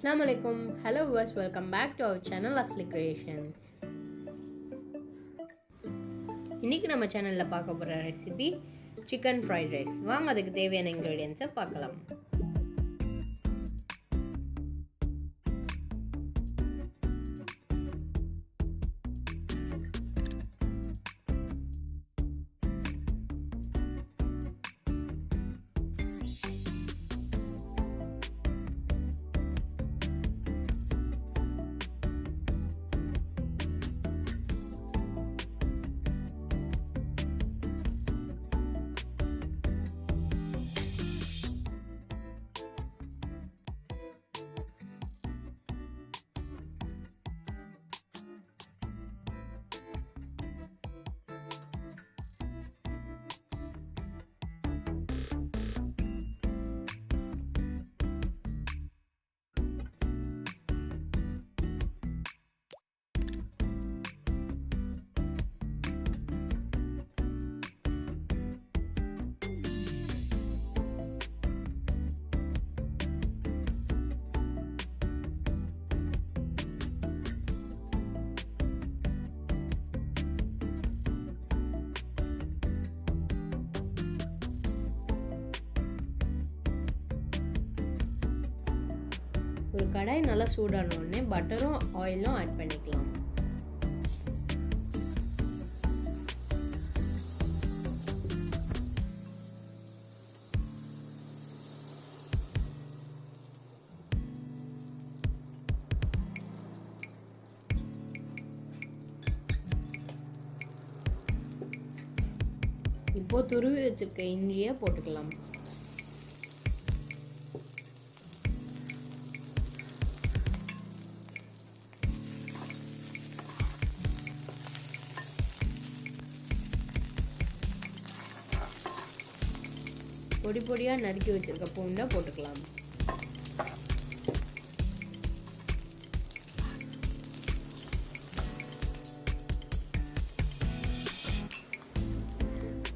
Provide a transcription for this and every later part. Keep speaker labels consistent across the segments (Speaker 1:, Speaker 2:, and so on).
Speaker 1: Assalamualaikum. Hello viewers, welcome back to our channel Asleecreations. இன்னைக்கு நம்ம சேனல்ல பார்க்க போற ரெசிபி சிக்கன் ஃப்ரைட் ரைஸ். வாங்க அதுக்கு தேவையான இன்கிரிடியன்ட்ஸை பார்க்கலாம். ஒரு கடாய் நல்லா சூடான உடனே பட்டரும் ஆயிலும் ஆட் பண்ணிக்கலாம். இப்போ துருவி வச்சிருக்க இஞ்சியை போட்டுக்கலாம். பொடி பொடியாக நறுக்கி வச்சிருக்க பூண்டை போட்டுக்கலாம்.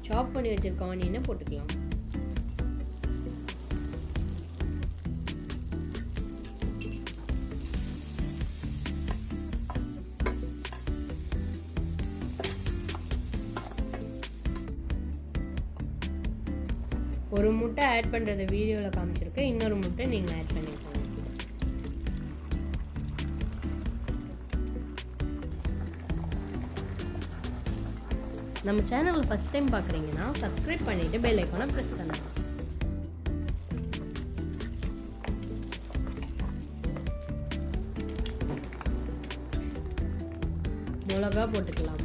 Speaker 1: சாப் பண்ணி வச்சிருக்க ஆனியனை போட்டுக்கலாம். ஒரு முட்டை ஆட் பண்ணுறத வீடியோவில் காமிச்சிருக்கேன், இன்னொரு முட்டை நீங்கள் ஆட் பண்ணிக்கோங்க. நம்ம சேனல் ஃபர்ஸ்ட் டைம் பார்க்குறீங்கன்னா சப்ஸ்கிரைப் பண்ணிவிட்டு பெல் ஐக்கானை ப்ரெஸ் பண்ணுங்க. மிளகா போட்டுக்கலாம்.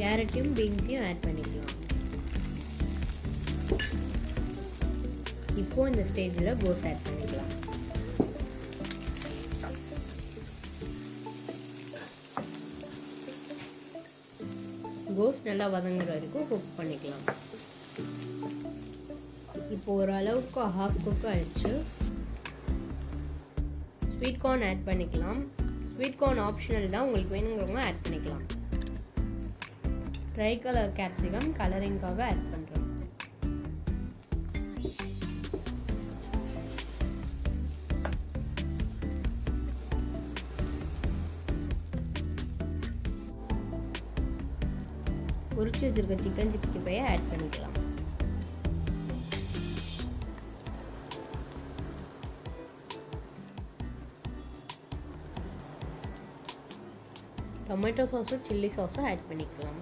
Speaker 1: கேரட்டையும் பீன்ஸையும் ஆட் பண்ணிக்கலாம். இப்போ இந்த ஸ்டேஜில் கோஸ் ஆட் பண்ணிக்கலாம். கோஸ் நல்லா வதங்குற வரைக்கும் குக் பண்ணிக்கலாம். இப்போ ஓரளவுக்கு ஹாஃப் குக் ஆயிடுச்சு. ஸ்வீட் கார்ன் ஆட் பண்ணிக்கலாம். ஸ்வீட் கார்ன் ஆப்ஷனல் தான், உங்களுக்கு வேணுங்கிறவங்க ஆட் பண்ணிக்கலாம். ட்ரை கலர் கேப்சிகம் கலரிங்காக ஆட் பண்ணுறோம். உரிச்சு வச்சிருக்க சிக்கன் 65 ஆட் பண்ணிக்கலாம். டொமேட்டோ சாஸும் சில்லி சாஸும் ஆட் பண்ணிக்கலாம்.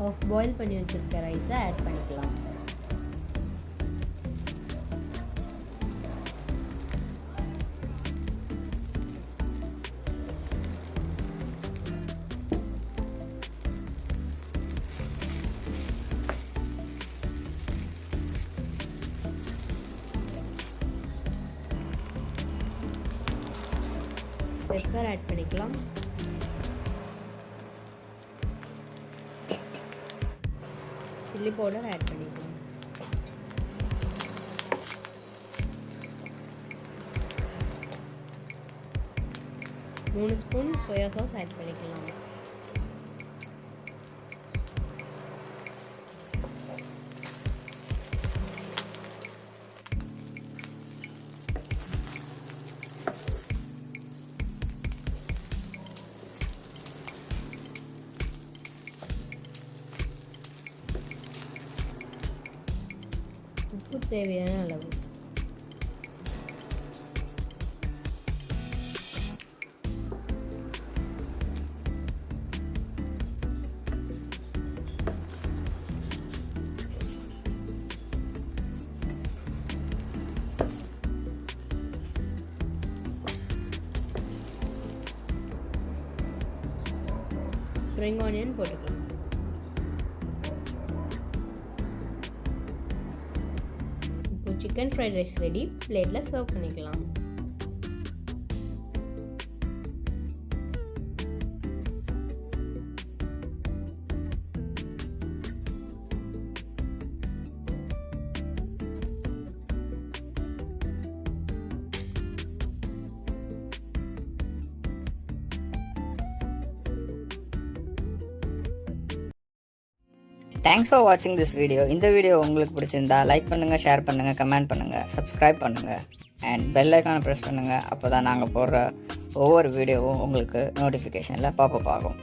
Speaker 1: ஆஃப் பாயில் பண்ணி வச்சிருக்க ரைஸை ஆட் பண்ணிக்கலாம். பெப்பர் ஆட் பண்ணிக்கலாம். சில்லி பவுடர் ஆட் பண்ணிக்கலாம். மூணு ஸ்பூன் சோயா சாஸ் ஆட் பண்ணிக்கலாம். உப்பு தேவையான அளவு. ஸ்ப்ரிங் ஆனியன் போட்டுக்கலாம். இப்போ சிக்கன் ஃப்ரைட் ரைஸ் ரெடி. பிளேட்டில் சர்வ் பண்ணிக்கலாம்.
Speaker 2: தேங்க்ஸ் ஃபார் வாட்சிங் திஸ் வீடியோ. இந்த வீடியோ உங்களுக்கு பிடிச்சிருந்தா லைக் பண்ணுங்கள், ஷேர் பண்ணுங்கள், கமெண்ட் பண்ணுங்கள், சப்ஸ்கிரைப் பண்ணுங்கள் அண்ட் பெல் ஐக்கானை ப்ரெஸ் பண்ணுங்கள். அப்போ தான் நாங்கள் போடுற ஒவ்வொரு வீடியோவும் உங்களுக்கு நோட்டிஃபிகேஷனில் பாப்பப் ஆகும்.